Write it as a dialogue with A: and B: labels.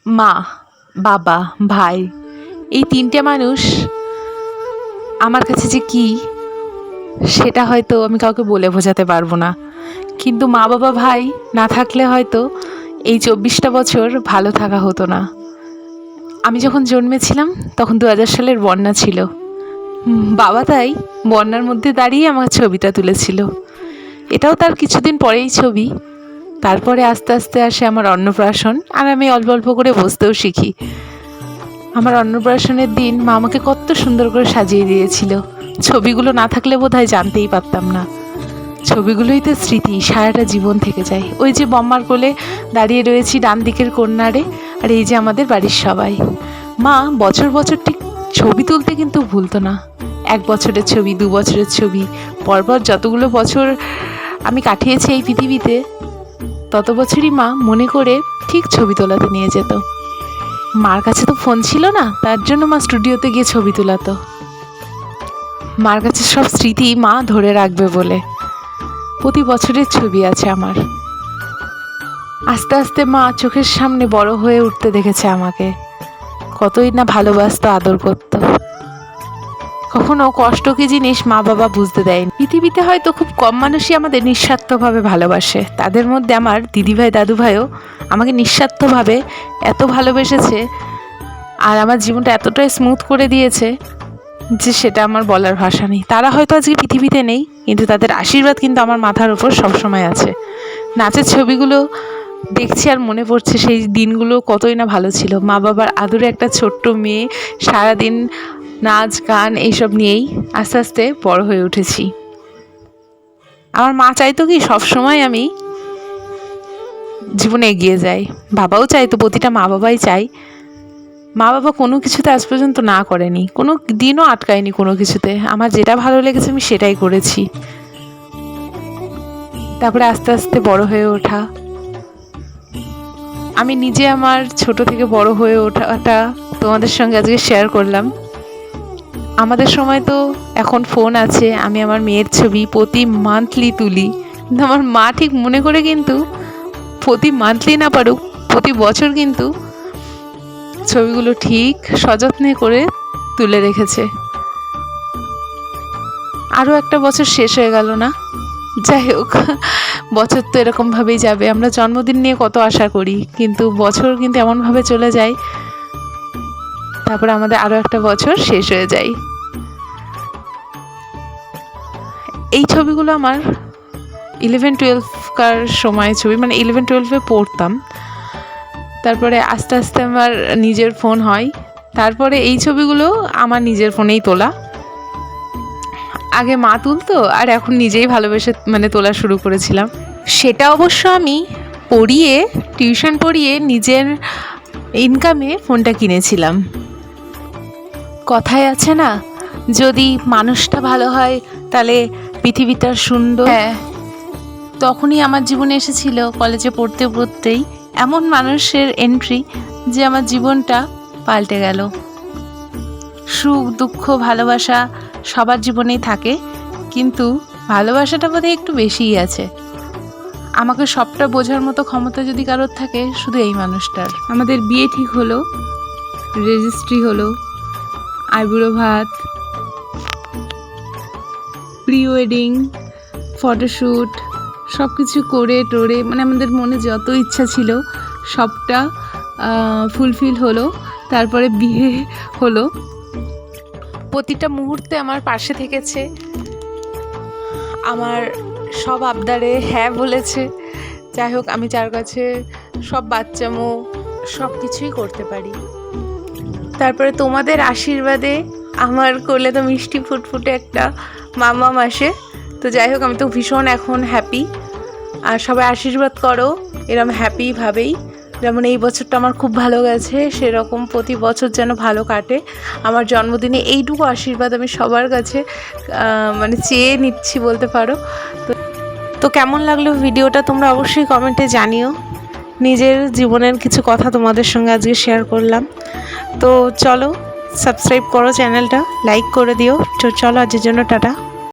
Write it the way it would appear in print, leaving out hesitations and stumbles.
A: মা, বাবা, ভাই, এই তিনটে মানুষ আমার কাছে যে কী সেটা হয়তো আমি কাউকে বলে বোঝাতে পারবো না। কিন্তু মা, বাবা, ভাই না থাকলে হয়তো এই 24টা বছর ভালো থাকা হতো না। আমি যখন জন্মেছিলাম তখন 2000 সালের বন্যা ছিল। বাবা তাই বন্যার মধ্যে দাঁড়িয়ে আমার ছবিটা তুলেছিল। এটাও তার কিছুদিন পরেই ছবি। তারপরে আস্তে আস্তে আসে আমার অন্নপ্রাশন, আর আমি অল্প অল্প করে বসতেও শিখি। আমার অন্নপ্রাশনের দিন মা আমাকে কত সুন্দর করে সাজিয়ে দিয়েছিল। ছবিগুলো না থাকলে বোধহয় জানতেই পারতাম না। ছবিগুলোই তো স্মৃতি, সারাটা জীবন থেকে যায়। ওই যে বম্মার কোলে দাঁড়িয়ে রয়েছি ডান দিকের কর্নারে, আর এই যে আমাদের বাড়ির সবাই। মা বছর বছর ঠিক ছবি তুলতে কিন্তু ভুলতো না। 1 বছরের ছবি, 2 বছরের ছবি, পরপর যতগুলো বছর আমি কাটিয়েছি এই পৃথিবীতে, তত বছরই মা মনে করে ঠিক ছবি তোলাতে নিয়ে যেত। মার কাছে তো ফোন ছিল না, তার জন্য মা স্টুডিওতে গিয়ে ছবি তোলাতো। মার কাছে সব স্মৃতি মা ধরে রাখবে বলে প্রতি বছরের ছবি আছে আমার। আস্তে আস্তে মা চোখের সামনে বড় হয়ে উঠতে দেখেছে আমাকে। কতই না ভালোবাসতো, আদর করতো। কখনো কষ্ট কি জিনিস মা বাবা বুঝতে দেয়নি। পৃথিবীতে হয়তো খুব কম মানুষই আমাদের নিঃস্বার্থভাবে ভালোবাসে। তাদের মধ্যে আমার দিদিভাই দাদুভাইও আমাকে নিঃস্বার্থভাবে এত ভালোবেসেছে, আর আমার জীবনটা এতটাই স্মুথ করে দিয়েছে যে সেটা আমার বলার ভাষা নেই। তারা হয়তো আজকে পৃথিবীতে নেই, কিন্তু তাদের আশীর্বাদ কিন্তু আমার মাথার উপর সবসময় আছে। নাচের ছবিগুলো দেখছি আর মনে পড়ছে সেই দিনগুলো কতই না ভালো ছিল। মা বাবার আদরে একটা ছোট্ট মেয়ে, সারাদিন নাচ গান এইসব নিয়েই আস্তে আস্তে বড় হয়ে উঠেছি। আমার মা চাইতো কি সবসময় আমি জীবনে এগিয়ে যাই। বাবাও চাইতো, প্রতিটা মা বাবাই চাই। মা বাবা কোনো কিছুতে আজ পর্যন্ত না করেনি, কোনো দিনও আটকায়নি কোনো কিছুতে। আমার যেটা ভালো লেগেছে আমি সেটাই করেছি। তারপরে আস্তে আস্তে বড় হয়ে ওঠা। আমি নিজে আমার ছোট থেকে বড় হয়ে ওঠাটা তোমাদের সঙ্গে আজকে শেয়ার করলাম। আমাদের সময় তো এখন ফোন আছে, আমি আমার মেয়ের ছবি প্রতি মান্থলি তুলি, কিন্তু আমার মা ঠিক মনে করে কিন্তু প্রতি মান্থলি না পারুক, প্রতি বছর কিন্তু ছবিগুলো ঠিক সযত্নে করে তুলে রেখেছে। আরও একটা বছর শেষ হয়ে গেল না? যাই হোক, বছর তো এরকমভাবেই যাবে। আমরা জন্মদিন নিয়ে কত আশা করি, কিন্তু বছর কিন্তু এমনভাবে চলে যায়, তারপরে আমাদের আরও একটা বছর শেষ হয়ে যায়। এই ছবিগুলো আমার 11-12কার সময় ছবি, মানে 11-12-এ পড়তাম। তারপরে আস্তে আস্তে আমার নিজের ফোন হয়, তারপরে এই ছবিগুলো আমার নিজের ফোনেই তোলা। আগে মা তুলতো, আর এখন নিজেই ভালোবেসে তোলা শুরু করেছিলাম। সেটা অবশ্য আমি পড়িয়ে, টিউশন পড়িয়ে নিজের ইনকামে ফোনটা কিনেছিলাম। কথায় আছে না, যদি মানুষটা ভালো হয় তাহলে পৃথিবীটা সুন্দর। হ্যাঁ, তখনই আমার জীবনে এসেছিল কলেজে পড়তে পড়তেই এমন মানুষের এন্ট্রি যে আমার জীবনটা পাল্টে গেল। সুখ দুঃখ ভালোবাসা সবার জীবনেই থাকে, কিন্তু ভালোবাসাটা বোধহয় একটু বেশিই আছে। আমাকে সবটা বোঝার মতো ক্ষমতা যদি কারোর থাকে, শুধু এই মানুষটার। আমাদের বিয়ে ঠিক হলো, রেজিস্ট্রি হলো, আইবুড়ো ভাত, প্রি ওয়েডিং, ফটোশ্যুট, সব কিছু করে টোরে, আমাদের মনে যত ইচ্ছা ছিল সবটা ফুলফিল হলো। তারপরে বিয়ে হলো। প্রতিটা মুহূর্তে আমার পাশে থেকেছে, আমার সব আবদারে হ্যাঁ বলেছে। যাই হোক, আমি যার কাছে সব বাচ্চামো সব কিছুই করতে পারি। তারপরে তোমাদের আশীর্বাদে আমার কোলে তো মিষ্টি ফুটফুটে একটা মামা আসে। তো যাই হোক, আমি তো ভীষণ এখন হ্যাপি। আর সবাই আশীর্বাদ করো এরকম হ্যাপিভাবেই। যেমন এই বছরটা আমার খুব ভালো গেছে, সেরকম প্রতি বছর যেন ভালো কাটে। আমার জন্মদিনে এইটুকু আশীর্বাদ আমি সবার কাছে চেয়ে নিচ্ছি বলতে পারো। তো কেমন লাগলো ভিডিওটা তোমরা অবশ্যই কমেন্টে জানিও। নিজের জীবনের কিছু কথা তোমাদের সঙ্গে আজকে শেয়ার করলাম। তো চলো, সাবস্ক্রাইব করো চ্যানেলটা, লাইক করে দিও। চলো আজকের জন্য টাটা।